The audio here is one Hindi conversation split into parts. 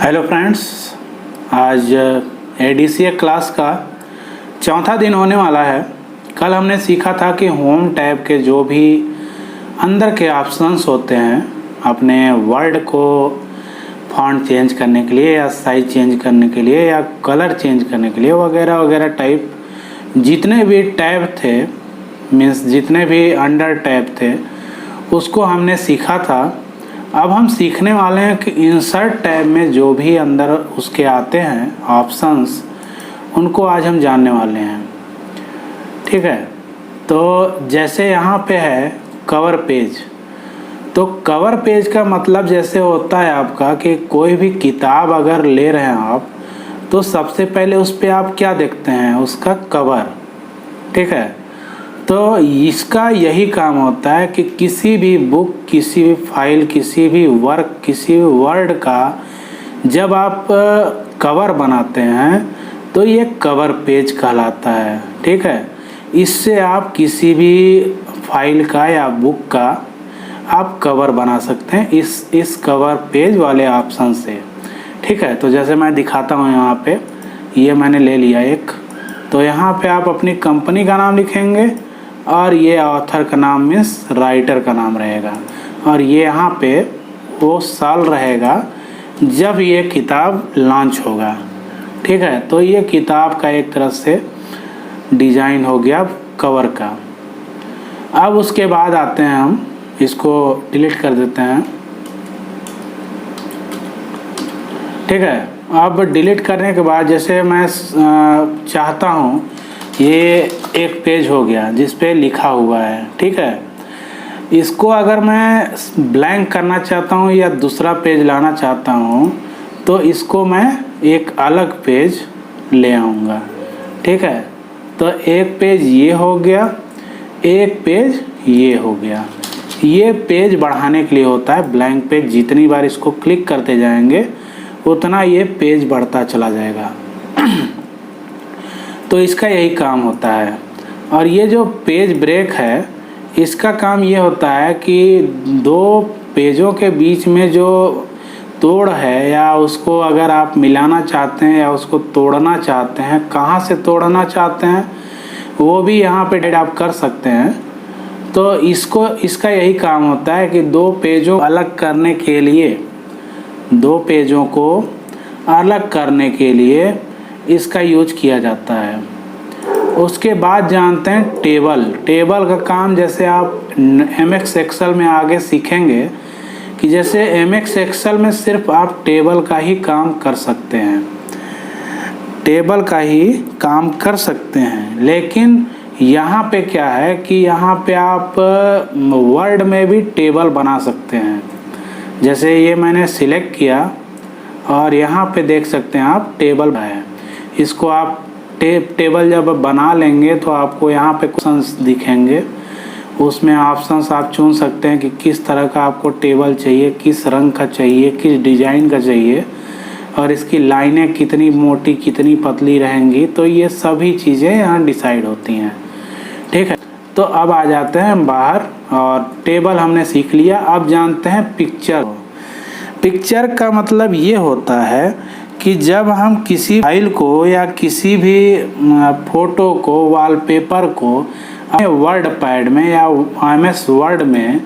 हेलो फ्रेंड्स, आज एडीसीए क्लास का चौथा दिन होने वाला है। कल हमने सीखा था कि होम टैब के जो भी अंदर के ऑप्शंस होते हैं अपने वर्ड को फॉन्ट चेंज करने के लिए या साइज चेंज करने के लिए या कलर चेंज करने के लिए वगैरह वगैरह टाइप जितने भी टैब थे, मीन्स जितने भी अंडर टैब थे उसको हमने सीखा था। अब हम सीखने वाले हैं कि इंसर्ट टैब में जो भी अंदर उसके आते हैं ऑप्शंस, उनको आज हम जानने वाले हैं। ठीक है, तो जैसे यहाँ पे है कवर पेज, तो कवर पेज का मतलब जैसे होता है आपका कि कोई भी किताब अगर ले रहे हैं आप, तो सबसे पहले उस पर आप क्या देखते हैं, उसका कवर। ठीक है, तो इसका यही काम होता है कि किसी भी बुक, किसी भी फाइल, किसी भी वर्क, किसी भी वर्ड का जब आप कवर बनाते हैं तो ये कवर पेज कहलाता है। ठीक है, इससे आप किसी भी फाइल का या बुक का आप कवर बना सकते हैं इस कवर पेज वाले ऑप्शन से। ठीक है, तो जैसे मैं दिखाता हूँ यहाँ पे, ये मैंने ले लिया एक। तो यहाँ पे आप अपनी कंपनी का नाम लिखेंगे और ये ऑथर का नाम मीन्स राइटर का नाम रहेगा, और ये यहाँ पे वो साल रहेगा जब ये किताब लॉन्च होगा। ठीक है, तो ये किताब का एक तरह से डिज़ाइन हो गया कवर का। अब उसके बाद आते हैं, हम इसको डिलीट कर देते हैं। ठीक है, अब डिलीट करने के बाद जैसे मैं चाहता हूँ ये एक पेज हो गया जिस पे लिखा हुआ है। ठीक है, इसको अगर मैं ब्लैंक करना चाहता हूँ या दूसरा पेज लाना चाहता हूँ तो इसको मैं एक अलग पेज ले आऊँगा। ठीक है, तो एक पेज ये हो गया, एक पेज ये हो गया। ये पेज बढ़ाने के लिए होता है, ब्लैंक पेज जितनी बार इसको क्लिक करते जाएंगे उतना ये पेज बढ़ता चला जाएगा। तो इसका यही काम होता है। और ये जो पेज ब्रेक है, इसका काम ये होता है कि दो पेजों के बीच में जो तोड़ है या उसको अगर आप मिलाना चाहते हैं या उसको तोड़ना चाहते हैं, कहाँ से तोड़ना चाहते हैं वो भी यहाँ पे डेट आप कर सकते हैं। तो इसका यही काम होता है कि दो पेजों अलग करने के लिए, दो पेजों को अलग करने के लिए इसका यूज किया जाता है। उसके बाद जानते हैं टेबल का काम। जैसे आप MX एक्सेल में आगे सीखेंगे कि जैसे MX एक्सेल में सिर्फ आप टेबल का ही काम कर सकते हैं, टेबल का ही काम कर सकते हैं। लेकिन यहाँ पे क्या है कि यहाँ पे आप वर्ड में भी टेबल बना सकते हैं। जैसे ये मैंने सिलेक्ट किया और यहाँ पे देख सकते हैं आप टेबल है। इसको आप टेबल जब बना लेंगे तो आपको यहाँ पे ऑप्शंस दिखेंगे, उसमें ऑप्शंस आप चुन सकते हैं कि किस तरह का आपको टेबल चाहिए, किस रंग का चाहिए, किस डिज़ाइन का चाहिए, और इसकी लाइनें कितनी मोटी कितनी पतली रहेंगी। तो ये सभी चीज़ें यहाँ डिसाइड होती हैं। ठीक है, तो अब आ जाते हैं बाहर, और टेबल हमने सीख लिया। अब जानते हैं पिक्चर का मतलब ये होता है कि जब हम किसी फाइल को या किसी भी फोटो को, वॉलपेपर को अपने वर्ड पैड में या MS वर्ड में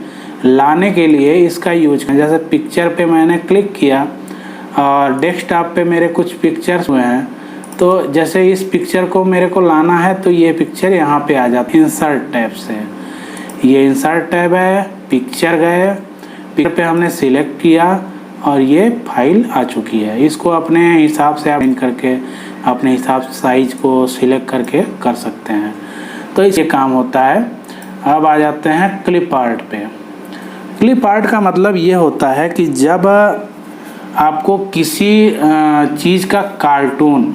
लाने के लिए इसका यूज करें। जैसे पिक्चर पे मैंने क्लिक किया और डेस्कटॉप पे मेरे कुछ पिक्चर्स हुए हैं, तो जैसे इस पिक्चर को मेरे को लाना है तो ये पिक्चर यहाँ पे आ जाती है इंसर्ट टैब से। ये इंसर्ट टैब है, पिक्चर गए, पिक्चर पे हमने सिलेक्ट किया और ये फाइल आ चुकी है। इसको अपने हिसाब से आप करके अपने हिसाब से साइज को सिलेक्ट करके कर सकते हैं। तो ये काम होता है। अब आ जाते हैं क्लिप आर्ट पे। क्लिप आर्ट का मतलब ये होता है कि जब आपको किसी चीज़ का कार्टून,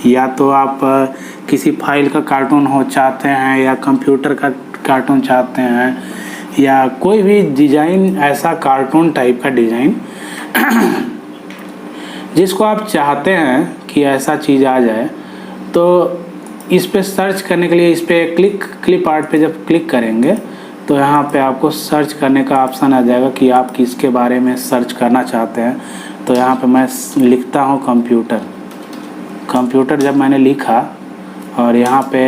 या तो आप किसी फाइल का कार्टून हो चाहते हैं या कंप्यूटर का कार्टून चाहते हैं या कोई भी डिज़ाइन, ऐसा कार्टून टाइप का डिज़ाइन जिसको आप चाहते हैं कि ऐसा चीज़ आ जाए, तो इस पे सर्च करने के लिए इस पे क्लिप आर्ट पे जब क्लिक करेंगे तो यहाँ पे आपको सर्च करने का ऑप्शन आ जाएगा कि आप किसके बारे में सर्च करना चाहते हैं। तो यहाँ पे मैं लिखता हूँ कंप्यूटर जब मैंने लिखा और यहाँ पे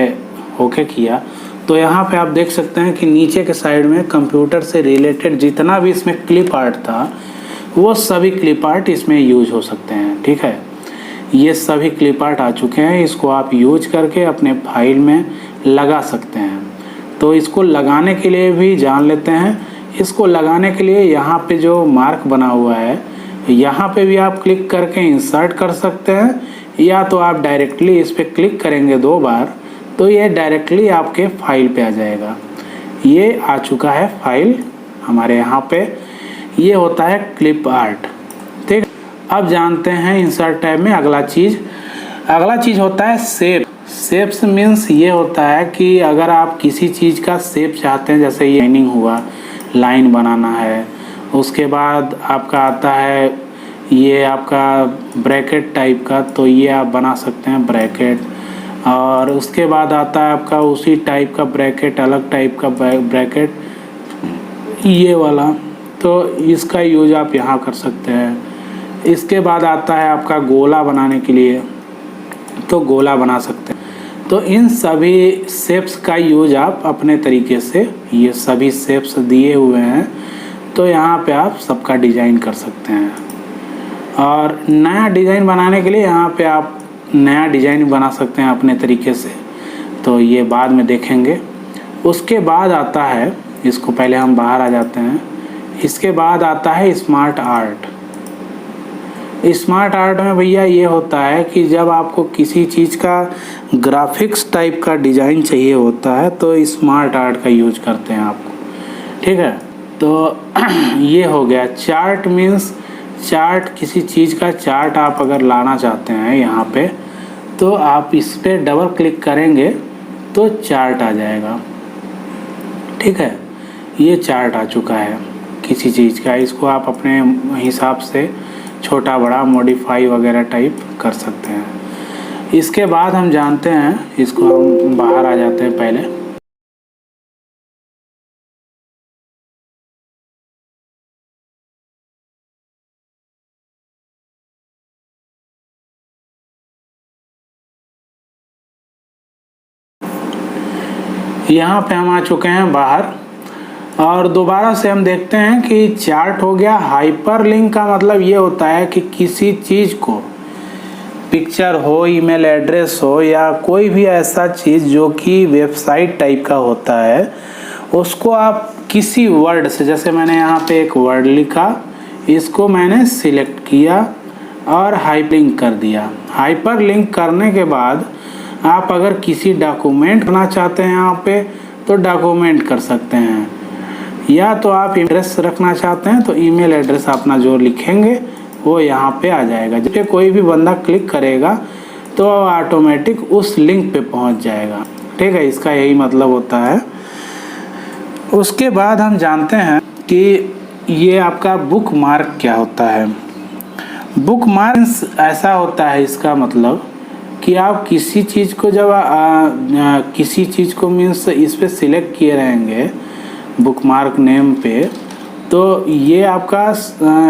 ओके किया, तो यहाँ पे आप देख सकते हैं कि नीचे के साइड में कंप्यूटर से रिलेटेड जितना भी इसमें क्लिप आर्ट था वो सभी क्लिप आर्ट इसमें यूज हो सकते हैं। ठीक है, ये सभी क्लिप आर्ट आ चुके हैं, इसको आप यूज करके अपने फाइल में लगा सकते हैं। तो इसको लगाने के लिए भी जान लेते हैं। इसको लगाने के लिए यहाँ पे जो मार्क बना हुआ है यहाँ पे भी आप क्लिक करके इंसर्ट कर सकते हैं, या तो आप डायरेक्टली इस पर क्लिक करेंगे 2 बार तो ये डायरेक्टली आपके फाइल पे आ जाएगा। ये आ चुका है फाइल हमारे यहाँ पे, ये होता है क्लिप आर्ट। ठीक, अब जानते हैं इंसर्ट टैब में अगला चीज़ होता है शेप्स मीन्स ये होता है कि अगर आप किसी चीज़ का शेप चाहते हैं, जैसे ये लाइनिंग हुआ, लाइन बनाना है, उसके बाद आपका आता है ये आपका ब्रैकेट टाइप का, तो ये आप बना सकते हैं ब्रैकेट। और उसके बाद आता है आपका उसी टाइप का ब्रैकेट, अलग टाइप का ब्रैकेट ये वाला, तो इसका यूज आप यहाँ कर सकते हैं। इसके बाद आता है आपका गोला बनाने के लिए, तो गोला बना सकते हैं। तो इन सभी शेप्स का यूज आप अपने तरीके से, ये सभी शेप्स दिए हुए हैं तो यहाँ पे आप सबका डिज़ाइन कर सकते हैं। और नया डिज़ाइन बनाने के लिए यहाँ पे आप नया डिज़ाइन बना सकते हैं अपने तरीके से, तो ये बाद में देखेंगे। उसके बाद आता है, इसको पहले हम बाहर आ जाते हैं, इसके बाद आता है स्मार्ट आर्ट। स्मार्ट आर्ट में भैया ये होता है कि जब आपको किसी चीज़ का ग्राफिक्स टाइप का डिज़ाइन चाहिए होता है तो स्मार्ट आर्ट का यूज करते हैं आपको। ठीक है, तो ये हो गया। चार्ट मीन्स चार्ट, किसी चीज़ का चार्ट आप अगर लाना चाहते हैं यहाँ पे, तो आप इस पर डबल क्लिक करेंगे तो चार्ट आ जाएगा। ठीक है, ये चार्ट आ चुका है किसी चीज़ का, इसको आप अपने हिसाब से छोटा बड़ा मॉडिफाई वगैरह टाइप कर सकते हैं। इसके बाद हम जानते हैं, इसको हम बाहर आ जाते हैं पहले। यहाँ पे हम आ चुके हैं बाहर और दोबारा से हम देखते हैं कि चार्ट हो गया। हाइपरलिंक का मतलब ये होता है कि किसी चीज़ को, पिक्चर हो, ईमेल एड्रेस हो, या कोई भी ऐसा चीज़ जो कि वेबसाइट टाइप का होता है, उसको आप किसी वर्ड से, जैसे मैंने यहाँ पे एक वर्ड लिखा, इसको मैंने सिलेक्ट किया और हाइपरलिंक कर दिया। हाइपरलिंक करने के बाद आप अगर किसी डॉक्यूमेंट करना चाहते हैं यहाँ पे तो डॉक्यूमेंट कर सकते हैं, या तो आप एड्रेस रखना चाहते हैं तो ईमेल एड्रेस अपना जो लिखेंगे वो यहाँ पे आ जाएगा। जब कोई भी बंदा क्लिक करेगा तो ऑटोमेटिक उस लिंक पे पहुँच जाएगा। ठीक है, इसका यही मतलब होता है। उसके बाद हम जानते हैं कि ये आपका बुक मार्क क्या होता है। बुक मार्क ऐसा होता है, इसका मतलब कि आप किसी चीज़ को जब किसी चीज़ को मीन्स इस पे सिलेक्ट किए रहेंगे बुक मार्क नेम पे, तो ये आपका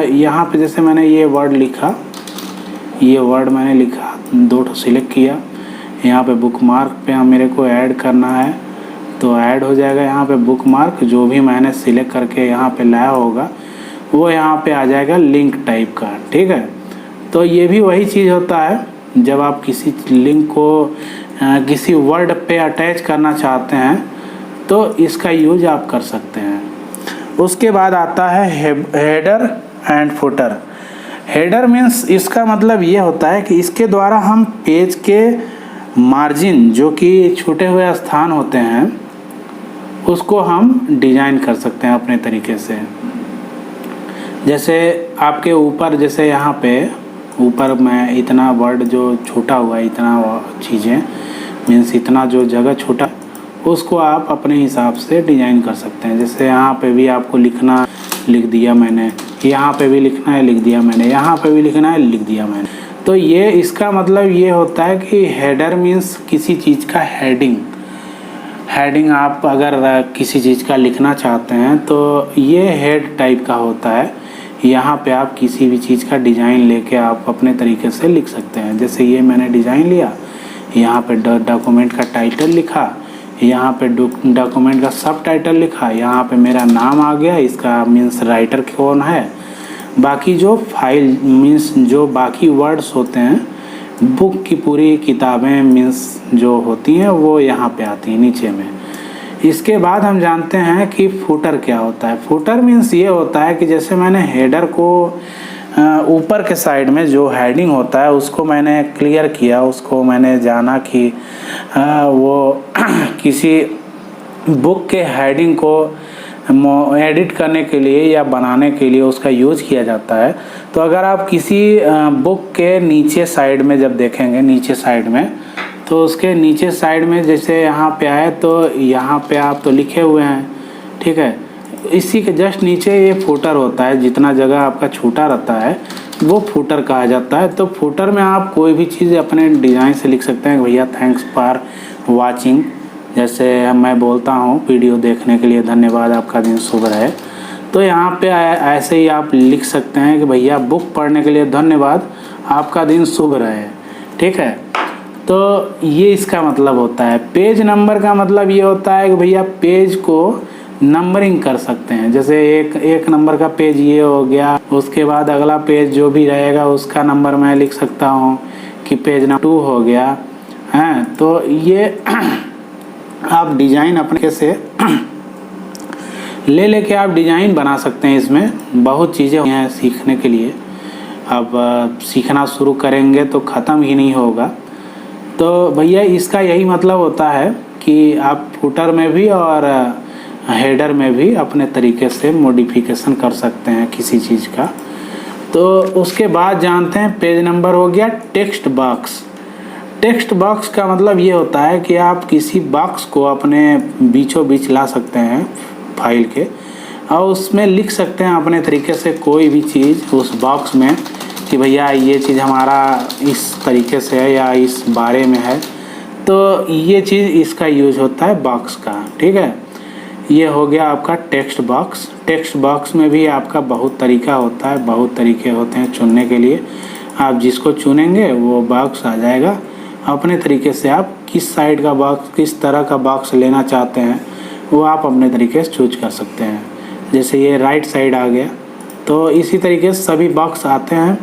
यहाँ पे जैसे मैंने ये वर्ड लिखा, ये वर्ड मैंने लिखा, 2 सिलेक्ट किया, यहाँ पे बुक मार्क पे मेरे को ऐड करना है तो ऐड हो जाएगा। यहाँ पे बुक मार्क जो भी मैंने सिलेक्ट करके यहाँ पे लाया होगा वो यहाँ पे आ जाएगा लिंक टाइप का। ठीक है, तो ये भी वही चीज़ होता है, जब आप किसी लिंक को किसी वर्ड पे अटैच करना चाहते हैं तो इसका यूज आप कर सकते हैं। उसके बाद आता है header and footer. Header means इसका मतलब ये होता है कि इसके द्वारा हम पेज के मार्जिन, जो कि छूटे हुए स्थान होते हैं, उसको हम डिजाइन कर सकते हैं अपने तरीके से। जैसे आपके ऊपर, जैसे यहाँ पे ऊपर में इतना वर्ड जो छूटा हुआ है, इतना चीज़ें मीन्स इतना जो जगह छूटा, उसको आप अपने हिसाब से डिज़ाइन कर सकते हैं। जैसे यहाँ पे भी आपको लिखना, लिख दिया मैंने, यहाँ पे भी लिखना है, लिख दिया मैंने, यहाँ पे भी लिखना है, लिख दिया मैंने। तो ये इसका मतलब ये होता है कि हेडर मीन्स किसी चीज़ का हेडिंग। हेडिंग आप अगर किसी चीज़ का लिखना चाहते हैं तो ये हेड टाइप का होता है। यहाँ पे आप किसी भी चीज़ का डिज़ाइन लेके आप अपने तरीके से लिख सकते हैं। जैसे ये मैंने डिज़ाइन लिया, यहाँ पे डॉक्यूमेंट का टाइटल लिखा, यहाँ पे डॉक्यूमेंट का सब टाइटल लिखा, यहाँ पे मेरा नाम आ गया, इसका मीन्स राइटर कौन है। बाकी जो फाइल मीन्स जो बाकी वर्ड्स होते हैं बुक की पूरी किताबें मीन्स जो होती हैं वो यहाँ पे आती हैं नीचे में। इसके बाद हम जानते हैं कि फुटर क्या होता है। फुटर मीन्स ये होता है कि जैसे मैंने हेडर को ऊपर के साइड में जो हेडिंग होता है उसको मैंने क्लियर किया, उसको मैंने जाना कि वो किसी बुक के हेडिंग को एडिट करने के लिए या बनाने के लिए उसका यूज किया जाता है। तो अगर आप किसी बुक के नीचे साइड में जब देखेंगे, नीचे साइड में, तो उसके नीचे साइड में जैसे यहाँ पे आए तो यहाँ पे आप तो लिखे हुए हैं, ठीक है, इसी के जस्ट नीचे ये फुटर होता है। जितना जगह आपका छूटा रहता है वो फुटर कहा जाता है। तो फुटर में आप कोई भी चीज़ अपने डिज़ाइन से लिख सकते हैं। भैया थैंक्स फॉर वाचिंग, जैसे मैं बोलता हूँ वीडियो देखने के लिए धन्यवाद, आपका दिन शुभ रहे। तो यहाँ पे ऐसे ही आप लिख सकते हैं कि भैया बुक पढ़ने के लिए धन्यवाद, आपका दिन शुभ रहे, ठीक है। तो ये इसका मतलब होता है। पेज नंबर का मतलब ये होता है कि भैया पेज को नंबरिंग कर सकते हैं। जैसे एक नंबर का पेज ये हो गया, उसके बाद अगला पेज जो भी रहेगा उसका नंबर मैं लिख सकता हूँ कि पेज नंबर 2 हो गया है। तो ये आप डिज़ाइन अपने से लेके आप डिज़ाइन बना सकते हैं। इसमें बहुत चीज़ें हैं सीखने के लिए। अब सीखना शुरू करेंगे तो ख़त्म ही नहीं होगा। तो भैया इसका यही मतलब होता है कि आप फुटर में भी और हेडर में भी अपने तरीके से मॉडिफिकेशन कर सकते हैं किसी चीज़ का। तो उसके बाद जानते हैं पेज नंबर हो गया टेक्स्ट बॉक्स। टेक्स्ट बॉक्स का मतलब ये होता है कि आप किसी बॉक्स को अपने बीचों बीच ला सकते हैं फाइल के, और उसमें लिख सकते हैं अपने तरीके से कोई भी चीज़ उस बॉक्स में कि भैया ये चीज़ हमारा इस तरीके से है या इस बारे में है। तो ये चीज़ इसका यूज होता है बॉक्स का, ठीक है। ये हो गया आपका टेक्स्ट बॉक्स। टेक्स्ट बॉक्स में भी आपका बहुत तरीका होता है, बहुत तरीके होते हैं चुनने के लिए। आप जिसको चुनेंगे वो बॉक्स आ जाएगा। अपने तरीके से आप किस साइड का बॉक्स, किस तरह का बॉक्स लेना चाहते हैं वो आप अपने तरीके से चूज कर सकते हैं। जैसे ये राइट साइड आ गया, तो इसी तरीके से सभी बॉक्स आते हैं।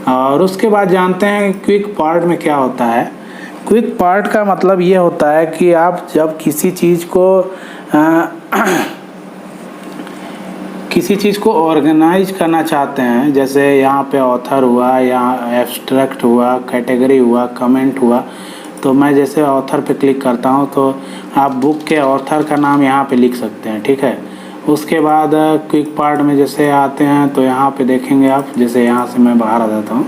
और उसके बाद जानते हैं क्विक पार्ट में क्या होता है। क्विक पार्ट का मतलब ये होता है कि आप जब किसी चीज़ को ऑर्गेनाइज करना चाहते हैं, जैसे यहाँ पे ऑथर हुआ, यहाँ एब्स्ट्रैक्ट हुआ, कैटेगरी हुआ, कमेंट हुआ, तो मैं जैसे ऑथर पे क्लिक करता हूँ तो आप बुक के ऑथर का नाम यहाँ पे लिख सकते हैं, ठीक है। उसके बाद क्विक पार्ट में जैसे आते हैं तो यहाँ पे देखेंगे आप, जैसे यहाँ से मैं बाहर आ जाता हूँ,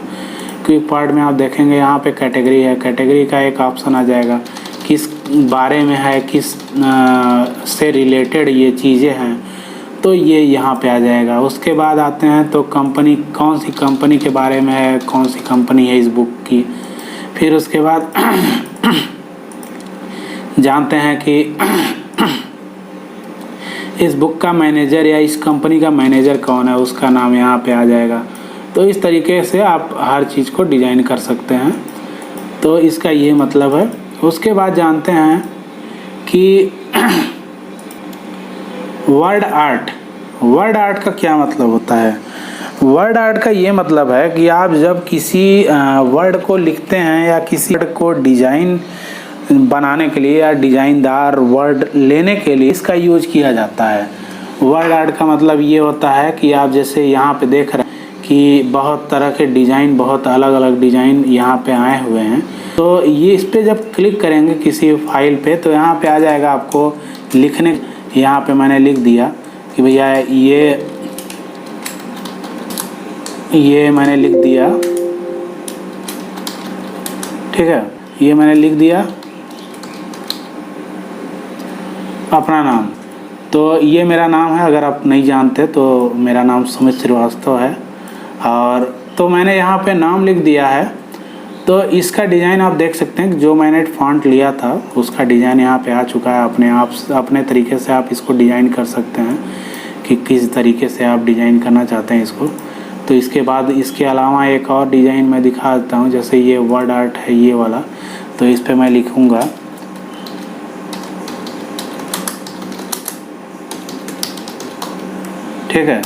क्विक पार्ट में आप देखेंगे यहाँ पे कैटेगरी है। कैटेगरी का एक ऑप्शन आ जाएगा, किस बारे में है, किस से रिलेटेड ये चीज़ें हैं, तो ये यहाँ पे आ जाएगा। उसके बाद आते हैं तो कंपनी, कौन सी कंपनी के बारे में है, कौन सी कंपनी है इस बुक की। फिर उसके बाद जानते हैं कि इस बुक का मैनेजर या इस कंपनी का मैनेजर कौन है, उसका नाम यहाँ पे आ जाएगा। तो इस तरीके से आप हर चीज़ को डिज़ाइन कर सकते हैं। तो इसका ये मतलब है। उसके बाद जानते हैं कि वर्ड आर्ट। वर्ड आर्ट का क्या मतलब होता है। वर्ड आर्ट का ये मतलब है कि आप जब किसी वर्ड को लिखते हैं या किसी वर्ड को डिज़ाइन बनाने के लिए या डिज़ाइनदार वर्ड लेने के लिए इसका यूज किया जाता है। वर्ड आर्ट का मतलब ये होता है कि आप जैसे यहाँ पे देख रहे हैं कि बहुत तरह के डिज़ाइन, बहुत अलग अलग डिज़ाइन यहाँ पे आए हुए हैं। तो ये इस पर जब क्लिक करेंगे किसी फाइल पे तो यहाँ पे आ जाएगा आपको लिखने। यहाँ पे मैंने लिख दिया कि भैया ये मैंने लिख दिया, ठीक है, ये मैंने लिख दिया अपना नाम। तो ये मेरा नाम है, अगर आप नहीं जानते तो मेरा नाम सुमित श्रीवास्तव है। और तो मैंने यहाँ पे नाम लिख दिया है। तो इसका डिज़ाइन आप देख सकते हैं कि जो मैंने फॉन्ट लिया था उसका डिज़ाइन यहाँ पे आ चुका है। अपने आप अपने तरीके से आप इसको डिज़ाइन कर सकते हैं कि किस तरीके से आप डिज़ाइन करना चाहते हैं इसको। तो इसके बाद इसके अलावा एक और डिज़ाइन मैं दिखा देता हूँ। जैसे ये वर्ड आर्ट है ये वाला, तो इस पर मैं लिखूँगा ठीक है।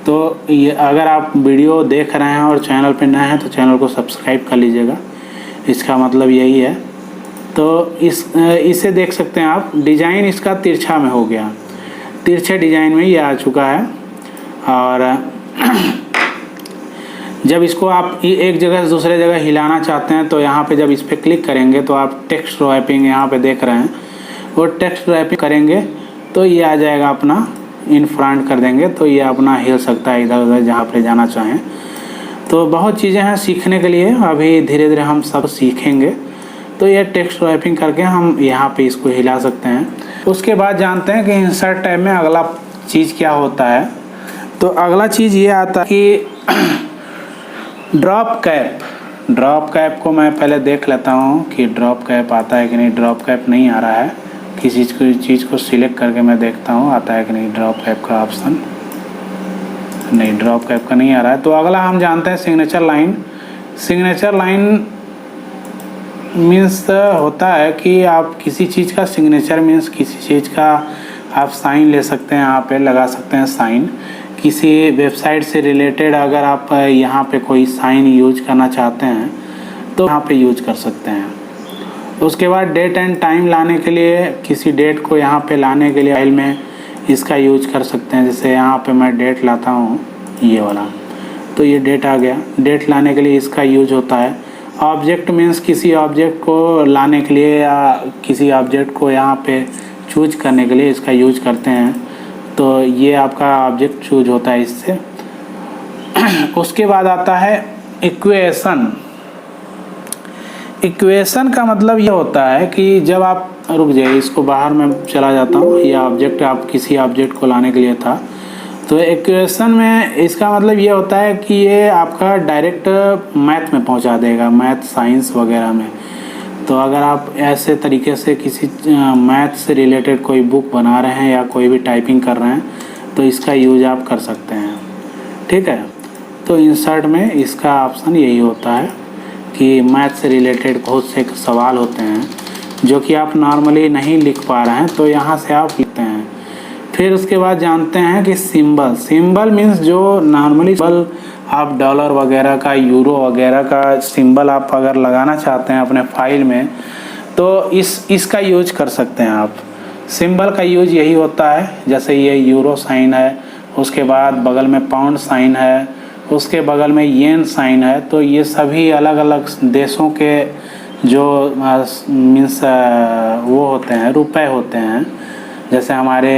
तो ये अगर आप वीडियो देख रहे हैं और चैनल पे नए हैं तो चैनल को सब्सक्राइब कर लीजिएगा, इसका मतलब यही है। तो इसे देख सकते हैं आप, डिज़ाइन इसका तिरछा में हो गया, तिरछे डिज़ाइन में ये आ चुका है। और जब इसको आप एक जगह से दूसरे जगह हिलाना चाहते हैं तो यहाँ पे जब इस पर क्लिक करेंगे तो आप टेक्स्ट रैपिंग यहाँ पे देख रहे हैं, वो टेक्स्ट रैपिंग करेंगे तो ये आ जाएगा, अपना इन फ्रंट कर देंगे तो ये अपना हिल सकता है इधर उधर जहाँ पे जाना चाहें। तो बहुत चीज़ें हैं सीखने के लिए, अभी धीरे धीरे हम सब सीखेंगे। तो ये टेक्स्ट रैपिंग करके हम यहाँ पे इसको हिला सकते हैं। उसके बाद जानते हैं कि इंसर्ट टैब में अगला चीज़ क्या होता है। तो अगला चीज़ ये आता है कि ड्रॉप कैप। ड्रॉप कैप को मैं पहले देख लेता हूँ कि ड्रॉप कैप आता है कि नहीं। ड्रॉप कैप नहीं आ रहा है, किसी चीज़ को सिलेक्ट करके मैं देखता हूँ आता है कि नहीं ड्रॉप कैप का ऑप्शन। नहीं, ड्रॉप कैप का नहीं आ रहा है। तो अगला हम जानते हैं signature line. Signature line means होता है कि आप किसी चीज़ का सिग्नेचर मीन्स किसी चीज़ का आप साइन ले सकते हैं, यहाँ पे लगा सकते हैं साइन। किसी वेबसाइट से रिलेटेड अगर आप यहाँ पे कोई साइन यूज करना चाहते हैं तो यहाँ पे यूज कर सकते हैं। उसके बाद डेट एंड टाइम लाने के लिए, किसी डेट को यहाँ पे लाने के लिए फाइल में इसका यूज कर सकते हैं। जैसे यहाँ पे मैं डेट लाता हूँ ये वाला, तो ये डेट आ गया। डेट लाने के लिए इसका यूज होता है। ऑब्जेक्ट मीन्स किसी ऑब्जेक्ट को लाने के लिए या किसी ऑब्जेक्ट को यहाँ पे चूज करने के लिए इसका यूज करते हैं। तो ये आपका ऑब्जेक्ट चूज होता है इससे। उसके बाद आता है इक्वेशन। इक्वेशन का मतलब ये होता है कि जब आप, रुक जाइए इसको बाहर में चला जाता हूँ। ये ऑब्जेक्ट आप किसी ऑब्जेक्ट को लाने के लिए था। तो इक्वेशन में इसका मतलब ये होता है कि ये आपका डायरेक्ट मैथ में पहुँचा देगा, मैथ साइंस वगैरह में। तो अगर आप ऐसे तरीके से किसी मैथ से रिलेटेड कोई बुक बना रहे हैं या कोई भी टाइपिंग कर रहे हैं तो इसका यूज आप कर सकते हैं, ठीक है। तो इंसर्ट में इसका ऑप्शन यही होता है कि मैथ से रिलेटेड बहुत से सवाल होते हैं जो कि आप नॉर्मली नहीं लिख पा रहे हैं, तो यहाँ से आप लिखते हैं। फिर उसके बाद जानते हैं कि सिंबल। सिंबल मीन्स जो नॉर्मली आप डॉलर वगैरह का, यूरो वगैरह का सिंबल आप अगर लगाना चाहते हैं अपने फाइल में तो इसका यूज कर सकते हैं आप। सिंबल का यूज यही होता है, जैसे ये यूरो साइन है, उसके बाद बगल में पाउंड साइन है, उसके बगल में येन साइन है। तो ये सभी अलग अलग देशों के जो मीन्स वो होते हैं, रुपए होते हैं। जैसे हमारे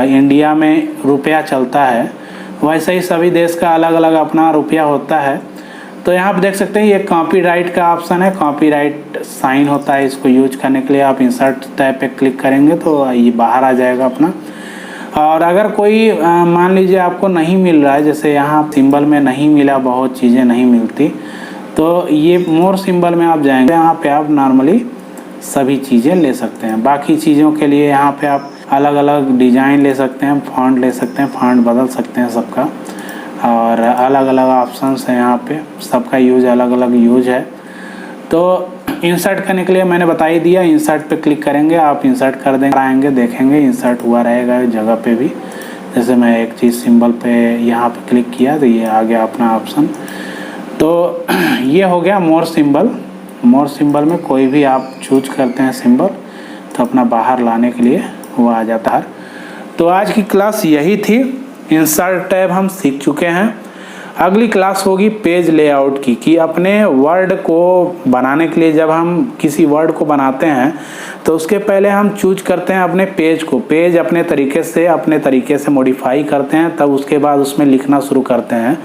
इंडिया में रुपया चलता है, वैसे ही सभी देश का अलग अलग अपना रुपया होता है। तो यहाँ पे देख सकते हैं ये कॉपीराइट का ऑप्शन है, कॉपीराइट साइन होता है। इसको यूज करने के लिए आप इंसर्ट टैब पे क्लिक करेंगे तो ये बाहर आ जाएगा अपना। और अगर कोई मान लीजिए आपको नहीं मिल रहा है, जैसे यहाँ सिंबल में नहीं मिला, बहुत चीज़ें नहीं मिलती, तो ये मोर सिंबल में आप जाएंगे, यहाँ पे आप नॉर्मली सभी चीज़ें ले सकते हैं। बाकी चीज़ों के लिए यहाँ पे आप अलग अलग डिज़ाइन ले सकते हैं, फॉन्ट ले सकते हैं, फॉन्ट बदल सकते हैं सबका, और अलग अलग ऑप्शंस हैं यहाँ पे, सबका यूज अलग अलग यूज है। तो इंसर्ट करने के लिए मैंने बता ही दिया, इंसर्ट पे क्लिक करेंगे आप, इंसर्ट कर देंगे, आएंगे देखेंगे इंसर्ट हुआ रहेगा जगह पे भी। जैसे मैं एक चीज़ सिंबल पे यहाँ पे क्लिक किया तो ये आ गया अपना ऑप्शन। तो ये हो गया मोर सिंबल। मोर सिंबल में कोई भी आप चूज करते हैं सिंबल तो अपना बाहर लाने के लिए वो आ जाता है। तो आज की क्लास यही थी, इंसर्ट टैब हम सीख चुके हैं। अगली क्लास होगी पेज लेआउट की, कि अपने वर्ड को बनाने के लिए जब हम किसी वर्ड को बनाते हैं तो उसके पहले हम चूज करते हैं अपने पेज को, पेज अपने तरीके से मॉडिफाई करते हैं, तब उसके बाद उसमें लिखना शुरू करते हैं।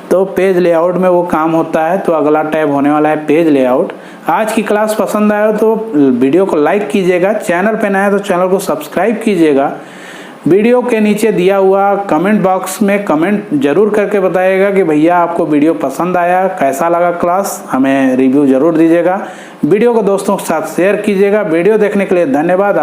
तो पेज लेआउट में वो काम होता है। तो अगला टैब होने वाला है पेज लेआउट। आज की क्लास पसंद आया तो वीडियो को लाइक कीजिएगा, चैनल पे नया है तो चैनल को सब्सक्राइब कीजिएगा, वीडियो के नीचे दिया हुआ कमेंट बॉक्स में कमेंट जरूर करके बताइएगा कि भैया आपको वीडियो पसंद आया, कैसा लगा क्लास, हमें रिव्यू जरूर दीजिएगा। वीडियो को दोस्तों के साथ शेयर कीजिएगा। वीडियो देखने के लिए धन्यवाद।